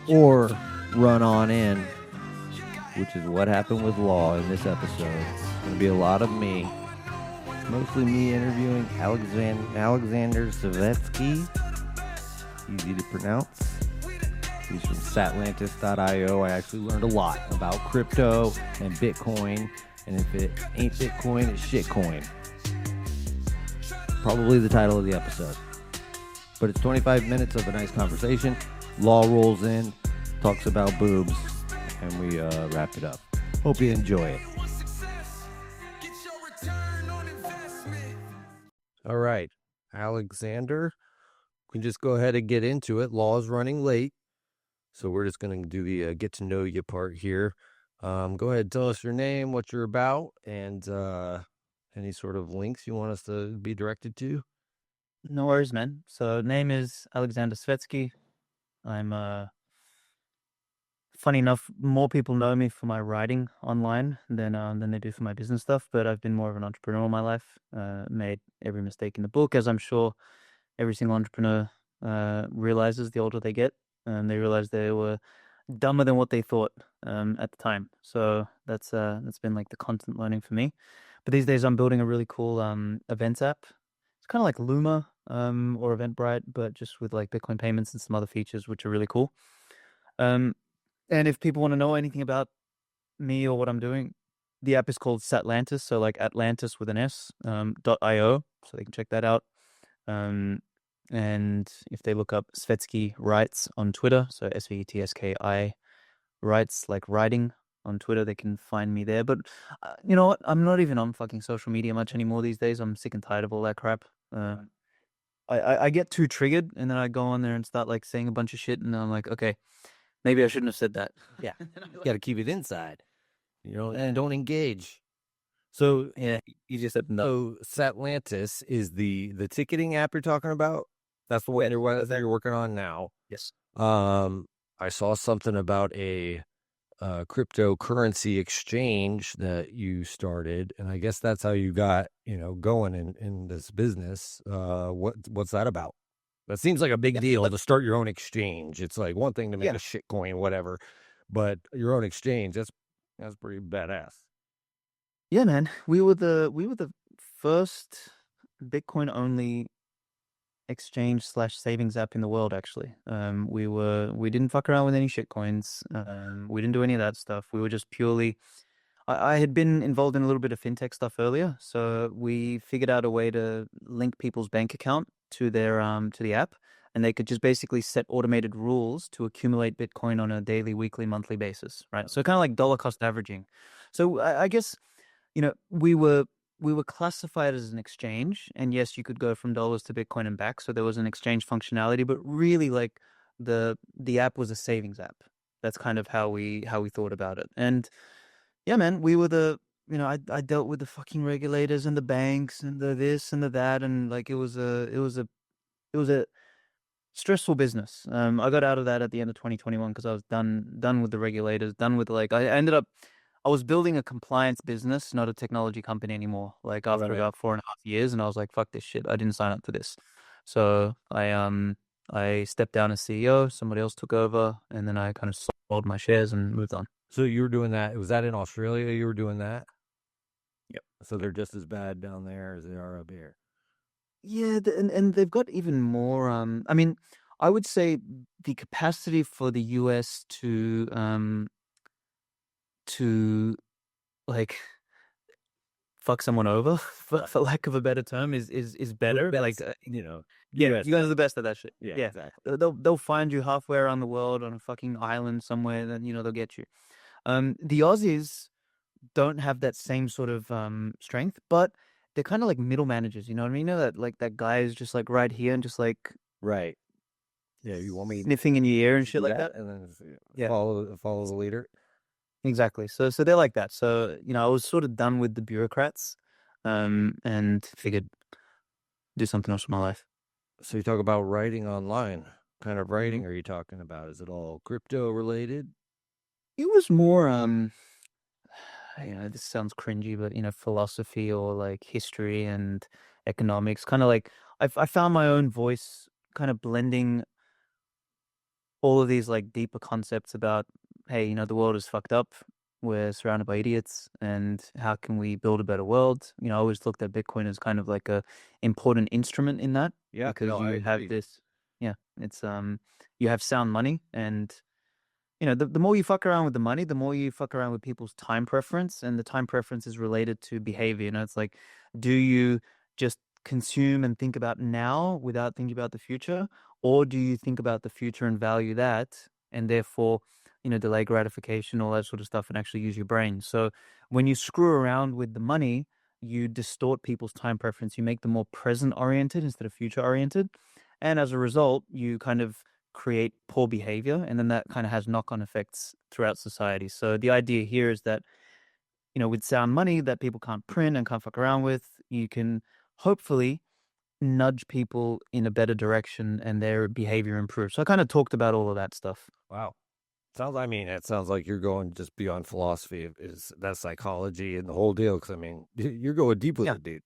or run on in, which is what happened with Law in this episode. It's going to be a lot of me. Mostly me interviewing Alexander Svetsky. Easy to pronounce. He's from Satlantis.io. I actually learned a lot about crypto and Bitcoin. And if it ain't Bitcoin, it's shitcoin. Probably the title of the episode. But it's 25 minutes of a nice conversation. Law rolls in, talks about boobs, and we wrap it up. Hope you enjoy it. All right, Alexander, we can just go ahead and get into it. Law is running late, so we're just going to do the get to know you part here. Go ahead and tell us your name, what you're about, and any sort of links you want us to be directed to. No worries, man. So name is Alexander Svetsky. I'm funny enough, more people know me for my writing online than they do for my business stuff, but I've been more of an entrepreneur in my life. Made every mistake in the book, as I'm sure every single entrepreneur realizes the older they get. They realize they were dumber than what they thought at the time. So that's been like the constant learning for me. But these days I'm building a really cool events app. It's kind of like Luma or Eventbrite, but just with like Bitcoin payments and some other features, which are really cool. And if people want to know anything about me or what I'm doing, the app is called Satlantis. So like Atlantis with an S, .io. So they can check that out. And if they look up Svetsky Writes on Twitter, so SVETSKI Writes, like writing on Twitter, they can find me there. But you know what? I'm not even on fucking social media much anymore these days. I'm sick and tired of all that crap. I get too triggered, and then I go on there and start like saying a bunch of shit, and I'm like, okay, maybe I shouldn't have said that. Yeah, you got to keep it inside, and don't engage. So yeah, you just said no. So Satlantis is the ticketing app you're talking about. That's the one that you're working on now. Yes. I saw something about a cryptocurrency exchange that you started, and I guess that's how you got going in this business. What's that about? That seems like a big deal to start your own exchange. It's like one thing to make a shitcoin, whatever, but your own exchange, that's pretty badass. Yeah, man. We were the first Bitcoin only exchange / savings app in the world, actually. We didn't fuck around with any shitcoins. We didn't do any of that stuff. We were just purely I had been involved in a little bit of fintech stuff earlier, so we figured out a way to link people's bank account to their to the app, and they could just basically set automated rules to accumulate Bitcoin on a daily, weekly, monthly basis, right? So kind of like dollar cost averaging. So I guess we were classified as an exchange, and yes, you could go from dollars to Bitcoin and back. So there was an exchange functionality, but really, like the app was a savings app. That's kind of how we thought about it. And yeah, man, we were I dealt with the fucking regulators and the banks and the this and the that, and like it was a stressful business. I got out of that at the end of 2021 because I was done with the regulators, done with I was building a compliance business, not a technology company anymore. Like after about 4.5 years, and I was like, fuck this shit. I didn't sign up for this. So I stepped down as CEO, somebody else took over, and then I kind of sold my shares and moved on. So you were doing that. Was that in Australia you were doing that? Yep. So they're just as bad down there as they are up here. Yeah, and they've got even more. I mean, I would say the capacity for the US to like fuck someone over, for lack of a better term, is better. Like US. you guys are the best at that shit. Yeah, exactly. They'll find you halfway around the world on a fucking island somewhere, then they'll get you. The Aussies don't have that same sort of strength, but they're kind of like middle managers. You know what I mean? That like that guy is just like right here and just like right. Yeah, you want me sniffing in your ear and shit like that, and then follow the leader. Exactly. So they're like that. So I was sort of done with the bureaucrats, and figured do something else with my life. So you talk about writing online. What kind of writing are you talking about? Is it all crypto related? It was more this sounds cringy, but philosophy or like history and economics. Kind of like I found my own voice, kind of blending all of these like deeper concepts about, hey, you know, the world is fucked up. We're surrounded by idiots, and how can we build a better world? You know, I always looked at Bitcoin as kind of like a important instrument in that, Yeah, because no, I you have agree. this, yeah, it's you have sound money, and you know, the more you fuck around with the money, the more you fuck around with people's time preference, and the time preference is related to behavior. You know, it's like, do you just consume and think about now without thinking about the future, or do you think about the future and value that, and therefore, you know, delay gratification, all that sort of stuff, and actually use your brain? So when you screw around with the money, you distort people's time preference. You make them more present oriented instead of future oriented, and as a result, you kind of create poor behavior, and then that kind of has knock-on effects throughout society. So the idea here is that, you know, with sound money that people can't print and can't fuck around with, you can hopefully nudge people in a better direction and their behavior improves. So I kind of talked about all of that stuff. Wow. I mean, it sounds like you're going just beyond philosophy. Is that psychology and the whole deal? Because I mean, you're going deep with Yeah. it, dude.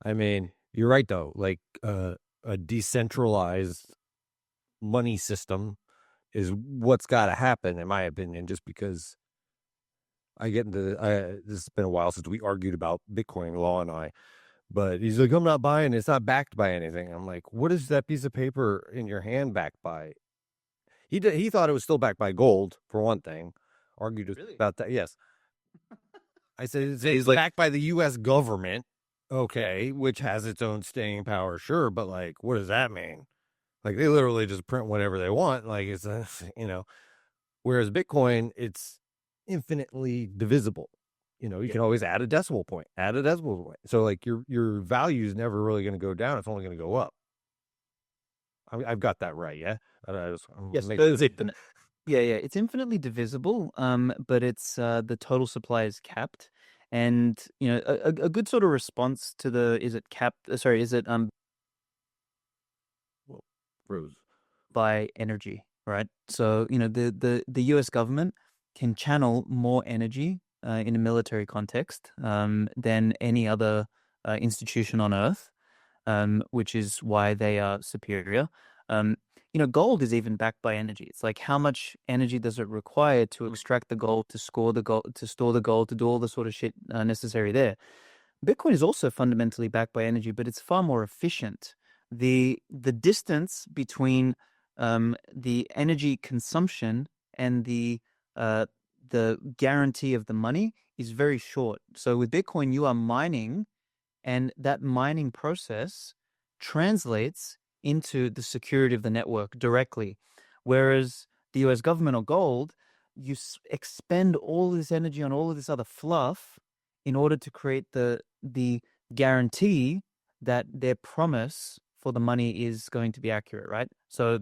I mean, you're right though. Like a decentralized money system is what's got to happen, in my opinion. Just because this has been a while since we argued about Bitcoin, Law and I. But he's like, I'm not buying it. It's not backed by anything. I'm like, what is that piece of paper in your hand backed by? He thought it was still backed by gold, for one thing. Argued Really? about that. Yes. I said it's He's like, backed by the U.S. government, okay, which has its own staying power, sure, but like, what does that mean? Like, they literally just print whatever they want. Like, it's you know, whereas Bitcoin, it's infinitely divisible. You know, you yeah. can always add a decimal point, So like, your value is never really going to go down. It's only going to go up. I've got that right, yeah. Yes, it's infinite. Yeah, yeah, it's infinitely divisible. But it's the total supply is capped, and you know, a good sort of response to the is it capped? Sorry, is it Rose. by energy, right? So, you know, the US government can channel more energy in a military context than any other institution on Earth, which is why they are superior. Um, you know, gold is even backed by energy. It's like, how much energy does it require to extract the gold, to score the gold, to store the gold, to do all the sort of shit necessary there? Bitcoin is also fundamentally backed by energy, but it's far more efficient. The distance between the energy consumption and the guarantee of the money is very short. So with Bitcoin, you are mining, and that mining process translates into the security of the network directly. Whereas the US government or gold, you expend all this energy on all of this other fluff in order to create the guarantee that their promise for the money is going to be accurate, right? So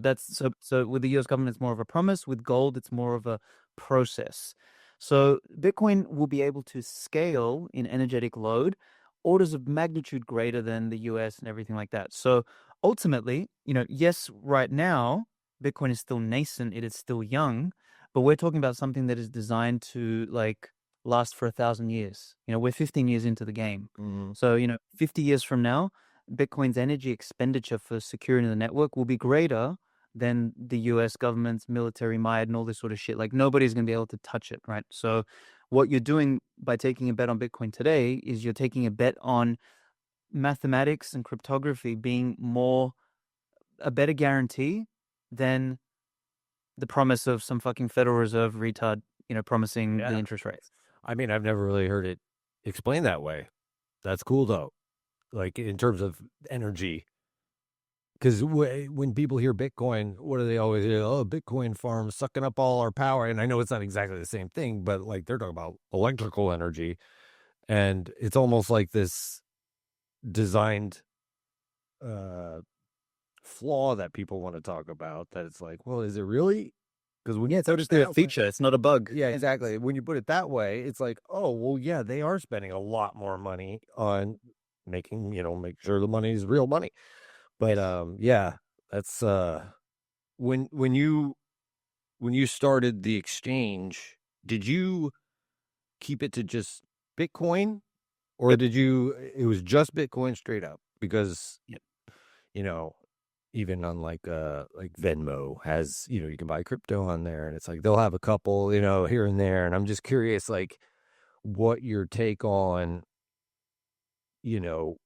so with the US government, it's more of a promise. With gold, it's more of a process. So Bitcoin will be able to scale in energetic load orders of magnitude greater than the US and everything like that. So ultimately, you know, yes, right now, Bitcoin is still nascent, it is still young, but we're talking about something that is designed to like last for 1,000 years. You know, we're 15 years into the game. Mm-hmm. So, you know, 50 years from now, Bitcoin's energy expenditure for securing the network will be greater than the US government's military might and all this sort of shit. Like, nobody's going to be able to touch it, right? So what you're doing by taking a bet on Bitcoin today is you're taking a bet on mathematics and cryptography being a better guarantee than the promise of some fucking Federal Reserve retard, you know, promising the Yeah. interest rates. I mean, I've never really heard it explained that way. That's cool though. Like in terms of energy, because when people hear Bitcoin, what do they always hear? Oh, Bitcoin farm sucking up all our power. And I know it's not exactly the same thing, but like they're talking about electrical energy, and it's almost like this designed flaw that people want to talk about. That it's like, well, is it really? Because when Yeah, you it's put it just a that way, feature. It's not a bug. yeah, exactly. When you put it that way, it's like, oh, well, yeah, they are spending a lot more money on making, make sure the money is real money. But yeah, that's when you started the exchange, did you keep it to just Bitcoin, or Yep. did you it was just Bitcoin straight up? Because Yep. you know, even on like Venmo has, you can buy crypto on there, and it's like they'll have a couple, here and there. And I'm just curious, like, what your take on, you know,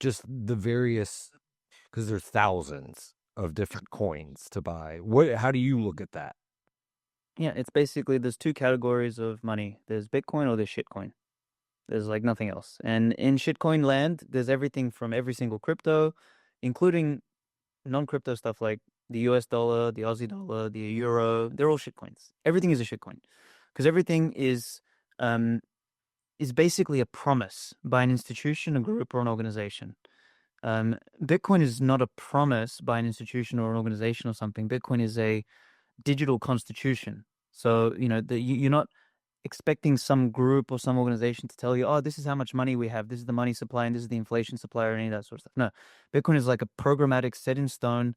just the various, because there's thousands of different coins to buy. How do you look at that? Yeah, it's basically there's two categories of money. There's Bitcoin or there's shitcoin. There's like nothing else. And in shitcoin land, there's everything from every single crypto, including non-crypto stuff like the US dollar, the Aussie dollar, the euro. They're all shitcoins. Everything is a shitcoin because everything is basically a promise by an institution, a group, or an organization. Bitcoin is not a promise by an institution or an organization or something. Bitcoin is a digital constitution. So, you're not expecting some group or some organization to tell you, oh, this is how much money we have. This is the money supply and this is the inflation supply or any of that sort of stuff. No, Bitcoin is like a programmatic, set in stone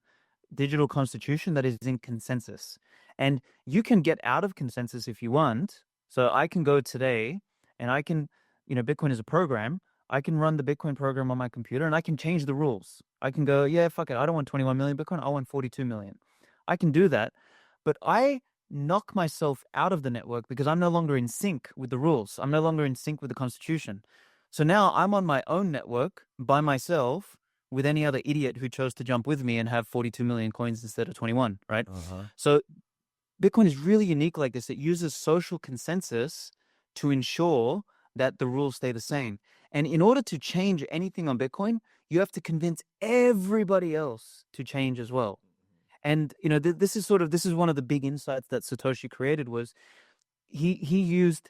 digital constitution that is in consensus. And you can get out of consensus if you want. So I can go today and I can, Bitcoin is a program. I can run the Bitcoin program on my computer and I can change the rules. I can go, yeah, fuck it. I don't want 21 million Bitcoin. I want 42 million. I can do that. But I knock myself out of the network because I'm no longer in sync with the rules. I'm no longer in sync with the constitution. So now I'm on my own network by myself with any other idiot who chose to jump with me and have 42 million coins instead of 21, right? So Bitcoin is really unique like this. It uses social consensus to ensure that the rules stay the same. And in order to change anything on Bitcoin, you have to convince everybody else to change as well. And this is one of the big insights that Satoshi created was he used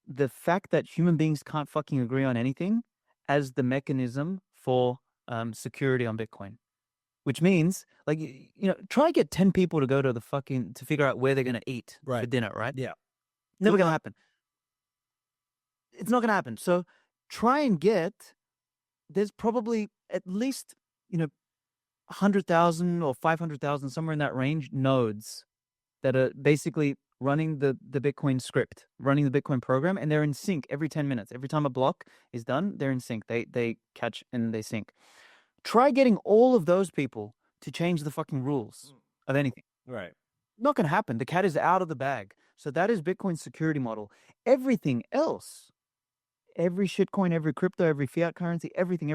the fact that human beings can't fucking agree on anything as the mechanism for security on Bitcoin, which means like try get 10 people to go to to figure out where they're gonna eat for dinner, right? Yeah, Never gonna happen. It's not gonna happen. So try and there's probably at least 100,000 or 500,000, somewhere in that range, nodes that are basically running the Bitcoin script, running the Bitcoin program, and they're in sync every 10 minutes. Every time a block is done, they're in sync. They catch and they sync. Try getting all of those people to change the fucking rules of anything. right. Not going to happen. The cat is out of the bag. So that is Bitcoin's security model. Everything else, every shitcoin, every crypto, every fiat currency, everything,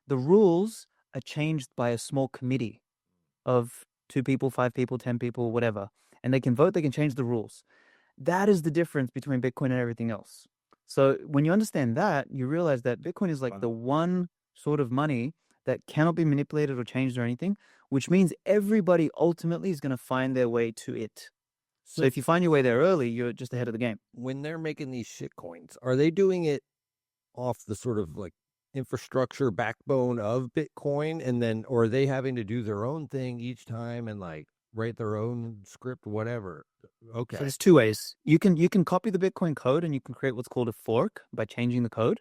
the rules are changed by a small committee of 2 people, 5 people, 10 people, whatever. And they can vote, they can change the rules. That is the difference between Bitcoin and everything else. So when you understand that, you realize that Bitcoin is like the one sort of money that cannot be manipulated or changed or anything, which means everybody ultimately is going to find their way to it. So if you find your way there early, you're just ahead of the game. When they're making these shit coins, are they doing it off the sort of like infrastructure backbone of Bitcoin, and then, or are they having to do their own thing each time and like write their own script, whatever? Okay. So there's 2 ways. You can copy the Bitcoin code and you can create what's called a fork by changing the code.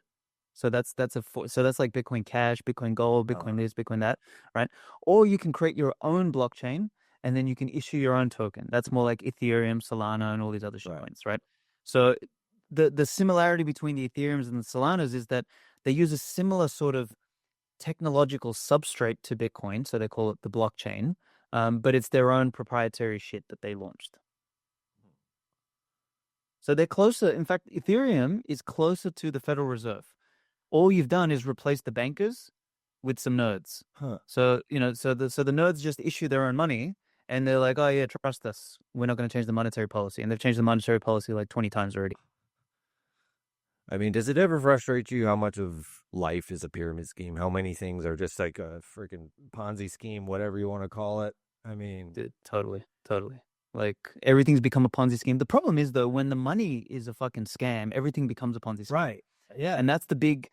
So that's like Bitcoin Cash, Bitcoin Gold, Bitcoin this, Bitcoin that, right? Or you can create your own blockchain and then you can issue your own token. That's more like Ethereum, Solana, and all these other shitcoins, right? So the similarity between the Ethereums and the Solanas is that they use a similar sort of technological substrate to Bitcoin, so they call it the blockchain, but it's their own proprietary shit that they launched. So they're closer. In fact, Ethereum is closer to the Federal Reserve. All you've done is replace the bankers with some nerds. So the nerds just issue their own money, and they're like, oh yeah, trust us. We're not going to change the monetary policy, and they've changed the monetary policy like 20 times already. I mean, does it ever frustrate you how much of life is a pyramid scheme? How many things are just like a freaking Ponzi scheme, whatever you want to call it? I mean, Dude, totally. Like everything's become a Ponzi scheme. The problem is though, when the money is a fucking scam, everything becomes a Ponzi scheme. right. Yeah. And that's the big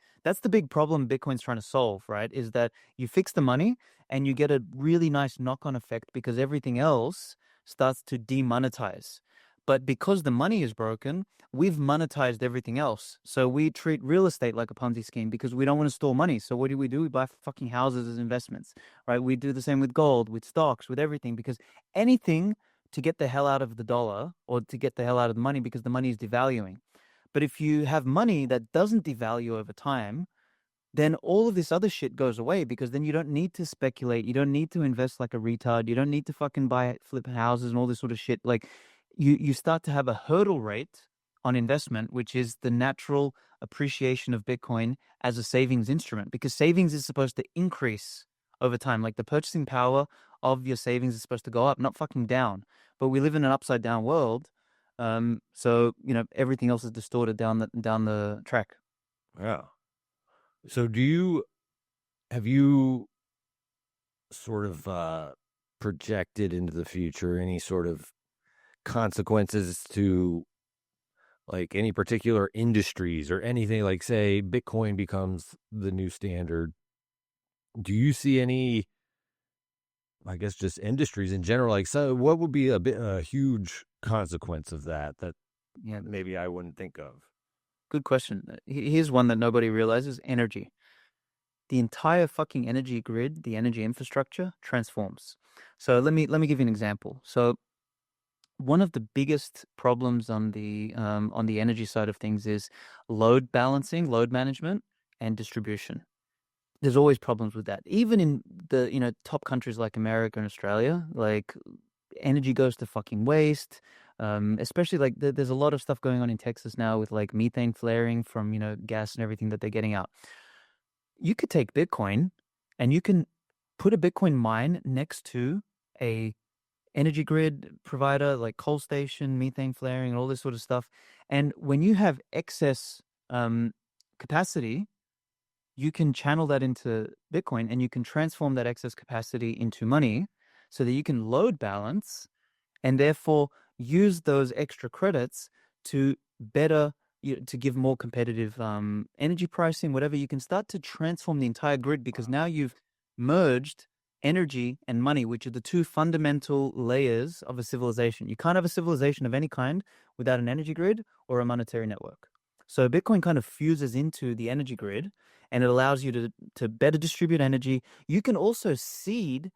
problem Bitcoin's trying to solve, right? Is that you fix the money and you get a really nice knock-on effect because everything else starts to demonetize. But because the money is broken, we've monetized everything else. So we treat real estate like a Ponzi scheme because we don't want to store money. So what do? We buy fucking houses as investments, right? We do the same with gold, with stocks, with everything, because anything to get the hell out of the dollar or to get the hell out of the money because the money is devaluing. But if you have money that doesn't devalue over time, then all of this other shit goes away, because then you don't need to speculate. You don't need to invest like a retard. You don't need to fucking flip houses and all this sort of shit. Like you start to have a hurdle rate on investment, which is the natural appreciation of Bitcoin as a savings instrument, because savings is supposed to increase over time. Like the purchasing power of your savings is supposed to go up, not fucking down. But we live in an upside down world. So, everything else is distorted down the track. Yeah. So have you sort of projected into the future any sort of consequences to like any particular industries or anything? Like, say Bitcoin becomes the new standard, do you see any, I guess, just industries in general? Like, so what would be a huge consequence of that Yeah, maybe I wouldn't think of? good question. Here's one that nobody realizes: energy. The entire fucking energy grid, the energy infrastructure transforms. So let me give you an example. So one of the biggest problems on the energy side of things is load balancing, load management, and distribution. There's always problems with that. Even in the top countries like America and Australia, like energy goes to fucking waste. Especially like there's a lot of stuff going on in Texas now with like methane flaring from gas and everything that they're getting out. You could take Bitcoin and you can put a Bitcoin mine next to a energy grid provider like coal station, methane flaring, and all this sort of stuff. And when you have excess capacity, you can channel that into Bitcoin and you can transform that excess capacity into money so that you can load balance and therefore use those extra credits to better to give more competitive energy pricing, whatever. You can start to transform the entire grid, because now you've merged energy and money, which are the two fundamental layers of a civilization. You can't have a civilization of any kind without an energy grid or a monetary network. So Bitcoin kind of fuses into the energy grid, and it allows you to better distribute energy. You can also seed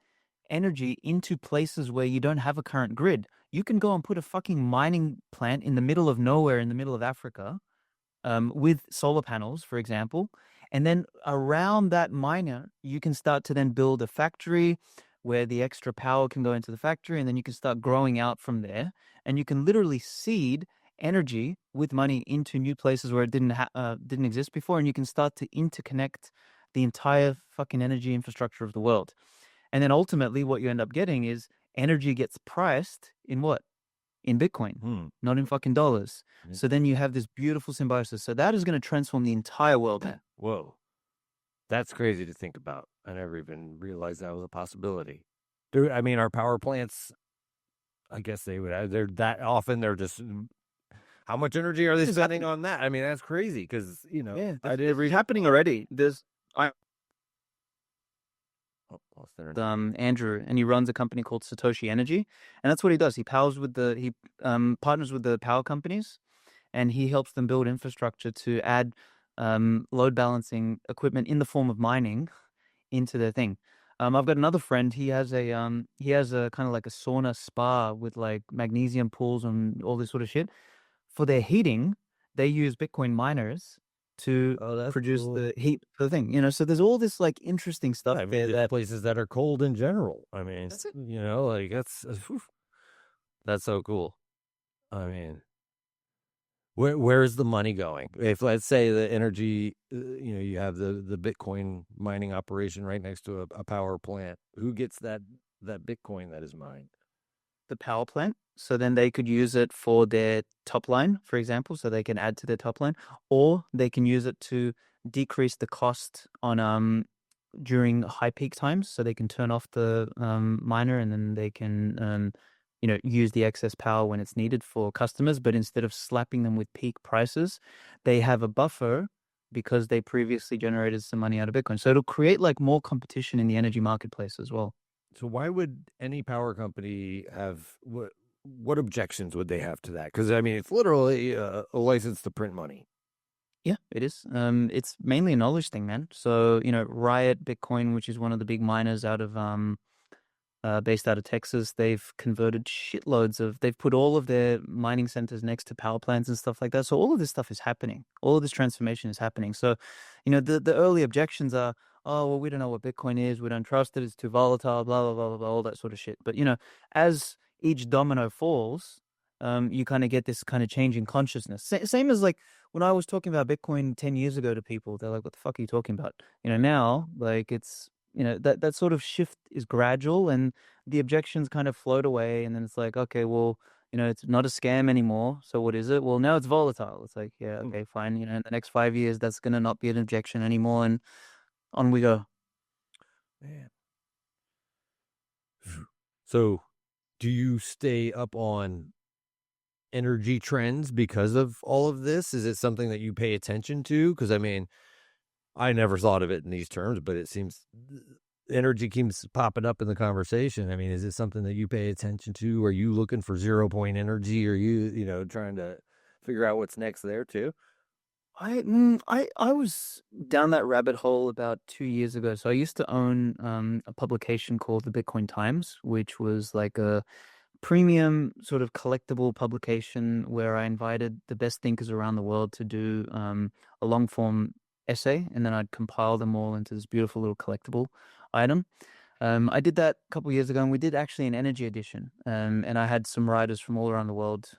energy into places where you don't have a current grid. You can go and put a fucking mining plant in the middle of nowhere in the middle of Africa, with solar panels, for example. And then around that miner, you can start to then build a factory where the extra power can go into the factory, and then you can start growing out from there. And you can literally seed energy with money into new places where it didn't exist before, and you can start to interconnect the entire fucking energy infrastructure of the world. And then ultimately, what you end up getting is energy gets priced in what? In Bitcoin, not in fucking dollars. Yeah. So then you have this beautiful symbiosis. So that is going to transform the entire world. Whoa. That's crazy to think about. I never even realized that was a possibility. Dude, I mean, our power plants, I guess they're that often, they're just, how much energy are they spending on that? I mean, that's crazy because, It's happening already. There's lost internet. Andrew, and he runs a company called Satoshi Energy, and that's what he does. He partners with the power companies, and he helps them build infrastructure to add load balancing equipment in the form of mining into their thing. I've got another friend. He has a kind of like a sauna spa with like magnesium pools and all this sort of shit. For their heating, they use Bitcoin miners to produce the heat for the thing. So there's all this like interesting stuff there. Places that are cold in general. I mean, that's it. Like that's so cool. I mean, where is the money going? If let's say the energy, you have the Bitcoin mining operation right next to a power plant, who gets that Bitcoin that is mined? The power plant. So then they could use it for their top line, for example, so they can add to their top line, or they can use it to decrease the cost on during high peak times. So they can turn off the miner, and then they can use the excess power when it's needed for customers. But instead of slapping them with peak prices, they have a buffer because they previously generated some money out of Bitcoin. So it'll create like more competition in the energy marketplace as well. So why would any power company have what objections would they have to that? Because I mean, it's literally a license to print money. Yeah, it is. It's mainly a knowledge thing, man. So Riot Bitcoin, which is one of the big miners out of based out of Texas. They've converted they've put all of their mining centers next to power plants and stuff like that. So all of this stuff is happening. All of this transformation is happening. So, the early objections are, oh, well, we don't know what Bitcoin is. We don't trust it. It's too volatile, blah, blah, blah, blah, blah, all that sort of shit. But, as each domino falls, you kind of get this kind of change in consciousness. Same as like when I was talking about Bitcoin 10 years ago to people, they're like, what the fuck are you talking about? Now, like it's, that sort of shift is gradual and the objections kind of float away. And then it's like, okay, well, it's not a scam anymore. So what is it? Well, now it's volatile. It's like, yeah, okay, fine. In the next 5 years, that's going to not be an objection anymore. And on we go. Man. So do you stay up on energy trends because of all of this? Is it something that you pay attention to? Because I never thought of it in these terms, but it seems energy keeps popping up in the conversation. Is it something that you pay attention to? Are you looking for 0 point energy? Are you, trying to figure out what's next there too? I was down that rabbit hole about 2 years ago. So I used to own a publication called the Bitcoin Times, which was like a premium sort of collectible publication where I invited the best thinkers around the world to do a long form essay, and then I'd compile them all into this beautiful little collectible item. I did that a couple of years ago, and we did actually an energy edition, and I had some writers from all around the world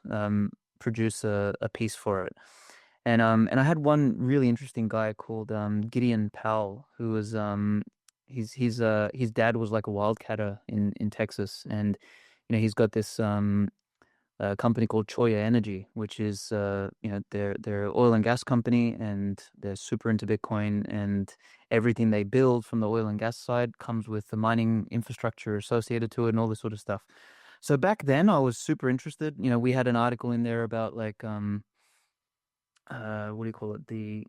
produce a piece for it. And I had one really interesting guy called Gideon Powell, who was his dad was like a wildcatter in Texas, and he's got this company called Choya Energy, which is they're oil and gas company, and they're super into Bitcoin, and everything they build from the oil and gas side comes with the mining infrastructure associated to it and all this sort of stuff. So back then I was super interested. We had an article in there about like what do you call it, the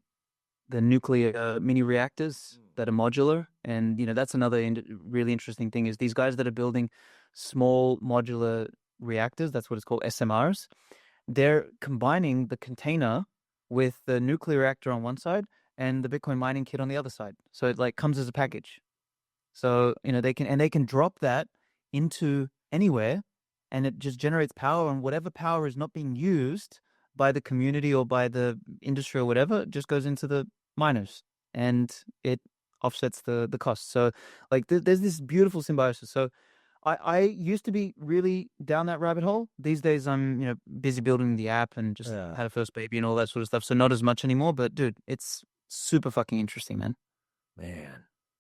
nuclear mini reactors that are modular. And that's another really interesting thing, is these guys that are building small modular reactors, that's what it's called, SMRs, they're combining the container with the nuclear reactor on one side and the Bitcoin mining kit on the other side, so it like comes as a package. So they can drop that into anywhere, and it just generates power, and whatever power is not being used by the community or by the industry or whatever, it just goes into the miners, and it offsets the cost. So like there's this beautiful symbiosis. So I used to be really down that rabbit hole. These days I'm busy building the app and just had a first baby and all that sort of stuff, so not as much anymore. But dude, it's super fucking interesting, man.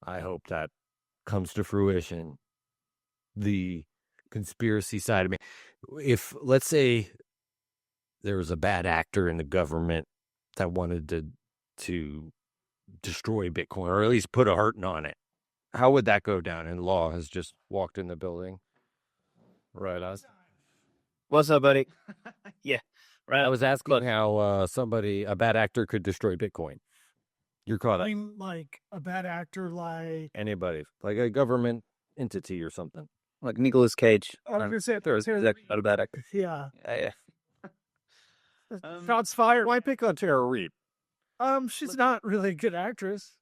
I hope that comes to fruition, the conspiracy side of me. If, let's say, there was a bad actor in the government that wanted to destroy Bitcoin, or at least put a hurting on it, how would that go down? And Law has just walked in the building. Right, Oz? What's up, buddy? Yeah, right. I was asking how a bad actor could destroy Bitcoin. You're caught up. Like a bad actor, like Anybody, like a government entity or something. Like Nicolas Cage. I was gonna say There's not a bad actor. Yeah. Yeah. Shots fired. Why pick on Tara Reid? She's not really a good actress.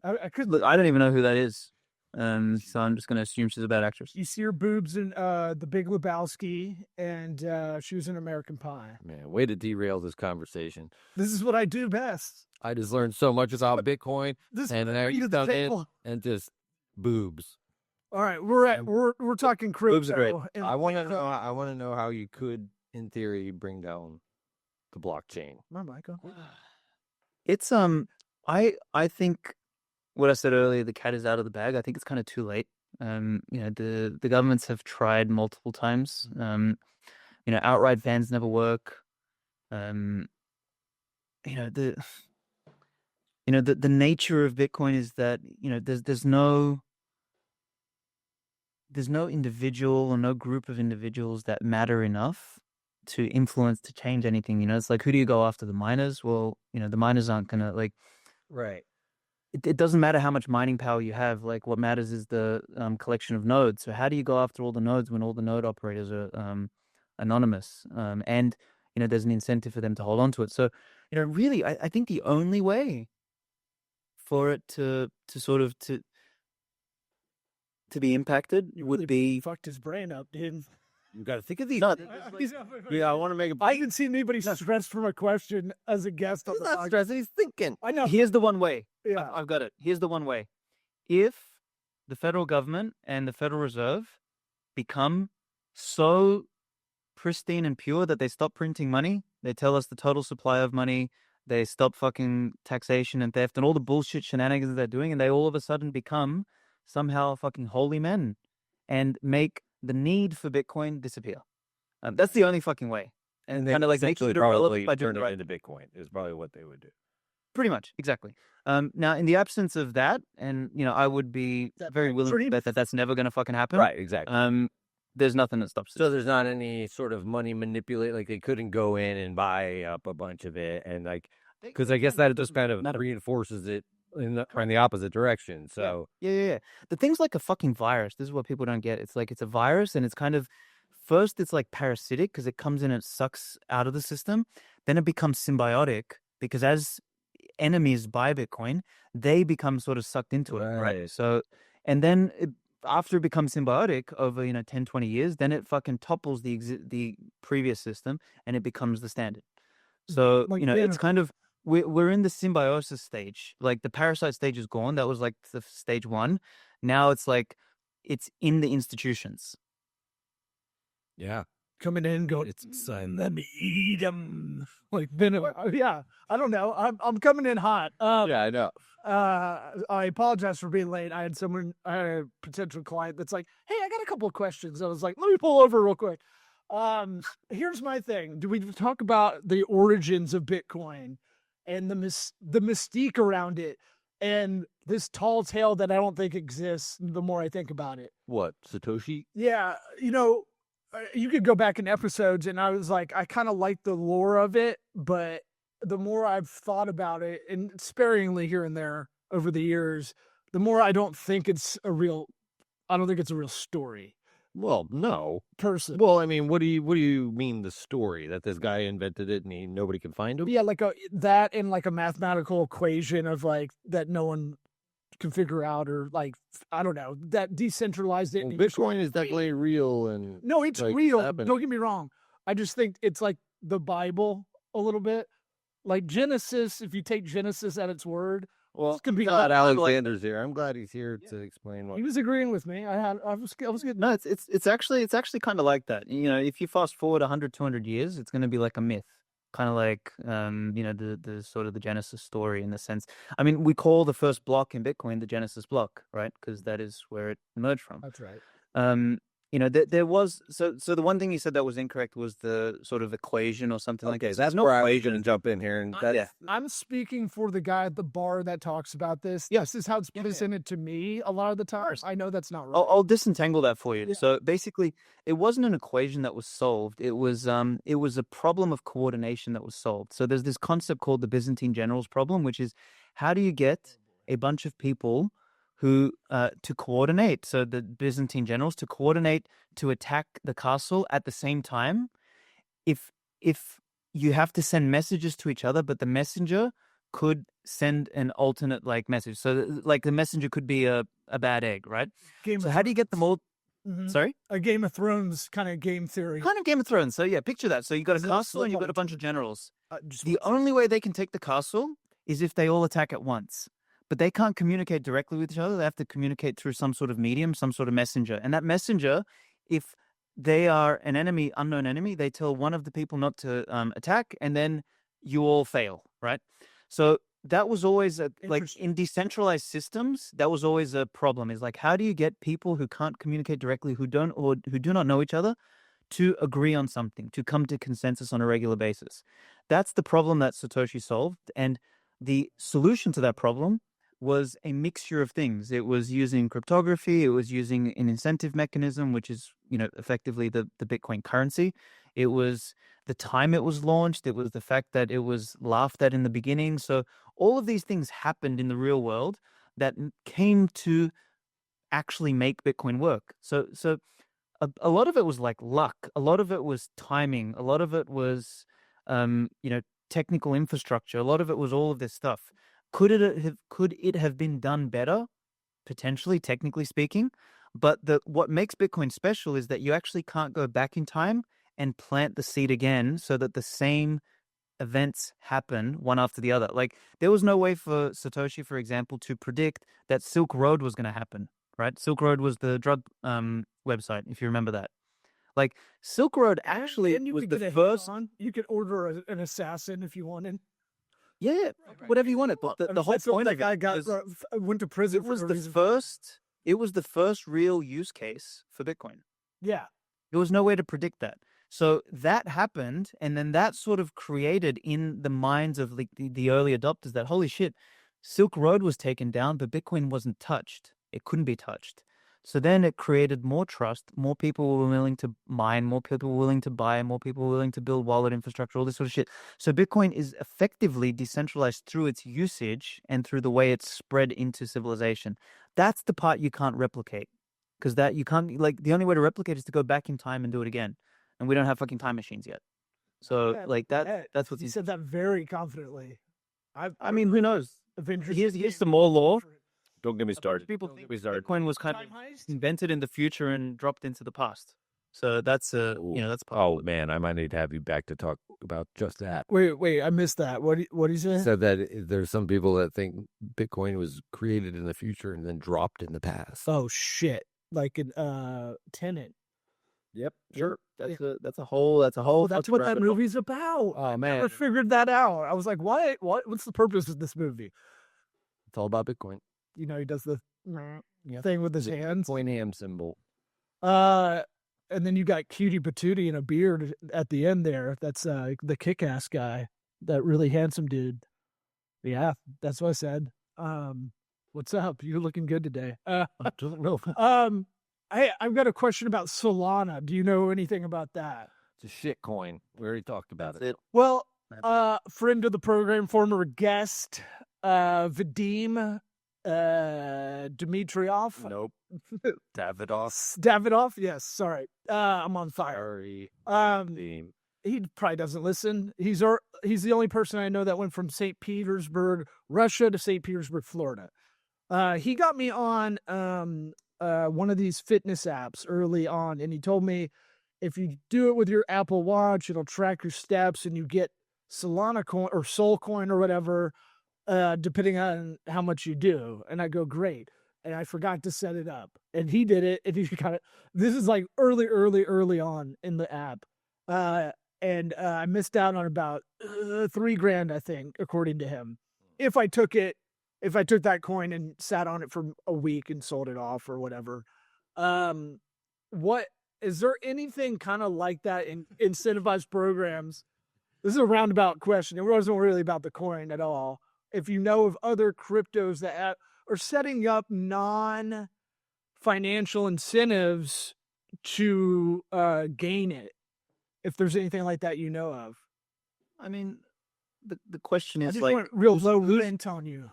I could. Look, I don't even know who that is. So I'm just gonna assume she's a bad actress. You see her boobs in The Big Lebowski, and she was in American Pie. Man, way to derail this conversation. This is what I do best. I just learned so much about Bitcoin, and now you done it, and just boobs. All right, we're talking crypto. Boobs are great. I want to know how you could, in theory, bring down the blockchain. My Michael. It's I think what I said earlier, the cat is out of the bag. I think it's kind of too late. The governments have tried multiple times. Outright bans never work. The nature of Bitcoin is that there's no individual or no group of individuals that matter enough to influence, to change anything. It's like, who do you go after? The miners? Well, the miners aren't gonna Right. It doesn't matter how much mining power you have. Like, what matters is the collection of nodes. So how do you go after all the nodes when all the node operators are anonymous? And there's an incentive for them to hold on to it. So really, I think the only way for it to to be impacted You would really be fucked his brain up, dude. You got to think of these. no. Yeah, I want to make a. I haven't seen anybody stressed from a question as a guest on He's the not podcast. stressing. He's thinking. I know. Here's the one way. Yeah. I've got it. Here's the one way. If the federal government and the Federal Reserve become so pristine and pure that they stop printing money, they tell us the total supply of money, they stop fucking taxation and theft and all the bullshit shenanigans that they're doing, and they all of a sudden become somehow fucking holy men and make the need for Bitcoin disappear. That's the only fucking way. And they kind of like make essentially it irrelevant probably by turn doing it it right. into Bitcoin is probably what they would do. Pretty much, exactly. Now, in the absence of that, and I would be very willing to bet that that's never going to fucking happen. Right, exactly. There's nothing that stops it. So there's not any sort of money manipulate, like they couldn't go in and buy up a bunch of it, and like because I guess that just kind of reinforces it in the opposite direction. So Yeah. The thing's like a fucking virus. This is what people don't get. It's like it's a virus, and it's kind of first it's like parasitic because it comes in and it sucks out of the system. Then it becomes symbiotic because as enemies buy Bitcoin, they become sort of sucked into it, right? So, and then after it becomes symbiotic over 10, 20 years, then it fucking topples the previous system and it becomes the standard. So it's kind of we're in the symbiosis stage. Like the parasite stage is gone. That was like the stage 1. Now it's like it's in the institutions. yeah, Coming in, going, let me eat them. Like, yeah, I don't know. I'm coming in hot. yeah, I know. I apologize for being late. I had a potential client that's like, hey, I got a couple of questions. I was like, let me pull over real quick. Here's my thing. Do we talk about the origins of Bitcoin and the mystique around it and this tall tale that I don't think exists the more I think about it? What, Satoshi? Yeah, you could go back in episodes and I was like, I kind of like the lore of it, but the more I've thought about it, and sparingly here and there over the years, the more I don't think it's a real story. Well, no. Person. Well, I mean, what do you mean the story that this guy invented it and nobody can find him? Yeah, like that and like a mathematical equation of like that no one can figure out, or like I don't know, that decentralized it. Well, Bitcoin is definitely real, and no, it's like, real. happened. Don't get me wrong. I just think it's like the Bible a little bit, like Genesis. If you take Genesis at its word, well, can be glad Alexander's here. I'm glad he's here to explain what he was agreeing with me. I was good. No, it's actually kind of like that. If you fast forward 100, 200 years, it's going to be like a myth. Kind of like, the sort of the Genesis story in the sense. I mean, we call the first block in Bitcoin the Genesis block, right? Because that is where it emerged from. That's right. There was so the one thing you said that was incorrect was the sort of equation or something like that. That's no equation and jump in here and I'm speaking for the guy at the bar that talks about this. Yes, this is how it's presented to me a lot of the times. I know that's not right. I'll disentangle that for you. Yeah. So basically, it wasn't an equation that was solved. It was a problem of coordination that was solved. So there's this concept called the Byzantine generals problem, which is how do you get a bunch of people who to coordinate? So the Byzantine generals to coordinate to attack the castle at the same time. If you have to send messages to each other, but the messenger could send an alternate message. So like the messenger could be a bad egg, right? So how do you get them all? Mm-hmm. Sorry? A Game of Thrones kind of game theory. Kind of Game of Thrones. So yeah, picture that. So you got a castle and you've got a bunch of generals. The only way they can take the castle is if they all attack at once. But they can't communicate directly with each other. They have to communicate through some sort of medium, some sort of messenger. And that messenger, if they are an enemy, unknown enemy, they tell one of the people not to attack, and then you all fail, right? So that was always in decentralized systems, that was always a problem. Is like, how do you get people who can't communicate directly, who do not know each other, to agree on something, to come to consensus on a regular basis? That's the problem that Satoshi solved, and the solution to that problem was a mixture of things. It was using cryptography. It was using an incentive mechanism, which is, effectively the Bitcoin currency. It was the time it was launched. It was the fact that it was laughed at in the beginning. So all of these things happened in the real world that came to actually make Bitcoin work. So a lot of it was like luck. A lot of it was timing. A lot of it was, technical infrastructure. A lot of it was all of this stuff. Could it have been done better? Potentially, technically speaking. But what makes Bitcoin special is that you actually can't go back in time and plant the seed again so that the same events happen one after the other. Like there was no way for Satoshi, for example, to predict that Silk Road was going to happen, right? Silk Road was the drug website, if you remember that. Like Silk Road actually And you was could the get a hit first. on. You could order an assassin if you wanted. Yeah, whatever you wanted. But the whole That's what point that of guy it got was, went to prison. it was for the a reason. first. It was the first real use case for Bitcoin. Yeah. There was no way to predict that. So that happened, and then that sort of created in the minds of like the early adopters that, holy shit, Silk Road was taken down, but Bitcoin wasn't touched. It couldn't be touched. So then it created more trust. More people were willing to mine, more people were willing to buy, more people were willing to build wallet infrastructure, all this sort of shit. So Bitcoin is effectively decentralized through its usage and through the way it's spread into civilization. That's the part you can't replicate. Because that you can't, like, the only way to replicate is to go back in time and do it again. And we don't have fucking time machines yet. So, Yeah, like, that's what's he said that very confidently. I mean, who knows? Avengers. Here's some more law. Don't get me started. People Don't think get me started. Bitcoin was kind Time of heist? invented in the future and dropped into the past. So that's that's part Oh of it. man, I might need to have you back to talk about just that. Wait, I missed that. What do you say? Said that there's some people that think Bitcoin was created in the future and then dropped in the past. Oh shit! Like an Tenet. Yep, sure. That's a whole Oh, that's what fucking that rabbit hole. movie's about. Oh I man, never figured that out. I was like, what? What's the purpose of this movie? it's all about Bitcoin. You know, he does the thing with his The hands. Bitcoin ham symbol. And then you got Cutie Patootie and a beard at the end there. That's the kick-ass guy, that really handsome dude. Yeah, that's what I said. What's up? You're looking good today. I don't know. Hey, I've got a question about Solana. Do you know anything about that? It's a shit coin. We already talked about That's it. it. Well, friend of the program, former guest, Vadim Dmitriev. Nope. Davidoff. Davidoff, yes, sorry. I'm on fire. Sorry. He probably doesn't listen. He's the only person I know that went from St. Petersburg, Russia to St. Petersburg, Florida. He got me on one of these fitness apps early on, and he told me if you do it with your Apple Watch, it'll track your steps, and you get Solana coin or Sol coin or whatever, depending on how much you do. And I go, great. And I forgot to set it up. And he did it, and he got it. This is like early on in the app. And I missed out on about $3,000, I think, according to him. If I took that coin and sat on it for a week and sold it off or whatever. What is there anything kind of like that in incentivized programs? This is a roundabout question. It wasn't really about the coin at all. If you know of other cryptos that are setting up non-financial incentives to gain it, if there's anything like that you know of. I mean, the question I is just like, want real low rent on you.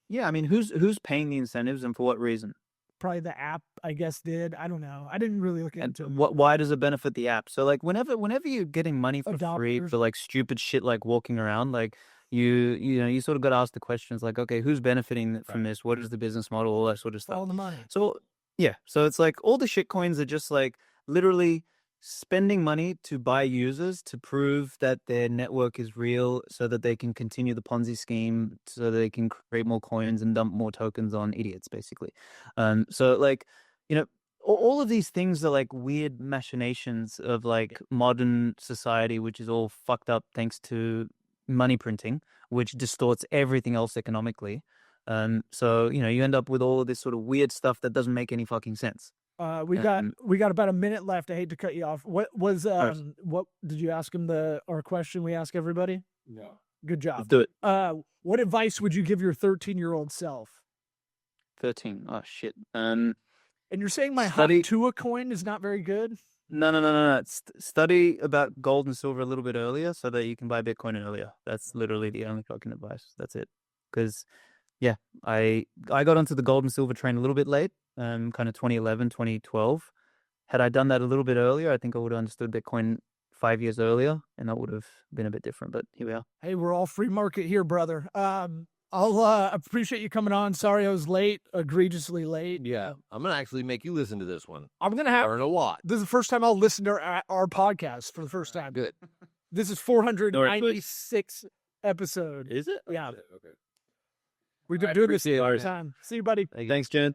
yeah, I mean, who's paying the incentives and for what reason? Probably the app, I guess, did. I don't know. I didn't really look And into it. why does it benefit the app? So like whenever you're getting money for free Adopters. for like stupid shit like walking around, like you sort of got to ask the questions like, okay, who's benefiting from this? What is the business model? All that sort of stuff. All the money. So yeah, so it's like all the shit coins are just like literally spending money to buy users to prove that their network is real so that they can continue the Ponzi scheme, so they can create more coins and dump more tokens on idiots, basically. So like, all of these things are like weird machinations of like modern society, which is all fucked up thanks to money printing, which distorts everything else economically. So, you end up with all of this sort of weird stuff that doesn't make any fucking sense. We got about a minute left. I hate to cut you off. What was what did you ask him our question we ask everybody? No. Good job. Let's do it. What advice would you give your 13-year-old self? 13. Oh shit. And you're saying my Study- hot Tua coin is not very good? No. Study about gold and silver a little bit earlier so that you can buy Bitcoin earlier. That's literally the only fucking advice. That's it. Because yeah, I got onto the gold and silver train a little bit late, kind of 2011, 2012. Had I done that a little bit earlier, I think I would have understood Bitcoin 5 years earlier, and that would have been a bit different. But here we are. Hey, we're all free market here, brother. I'll appreciate you coming on. Sorry I was late, egregiously late. Yeah, I'm gonna actually make you listen to this one. I'm gonna have. Learn a lot. This is the first time I'll listen to our podcast for the first time. Good. This is 496 episode. Is it? Yeah. Okay. We've been doing this appreciate all the it. time. See you, buddy. Thanks, Jen.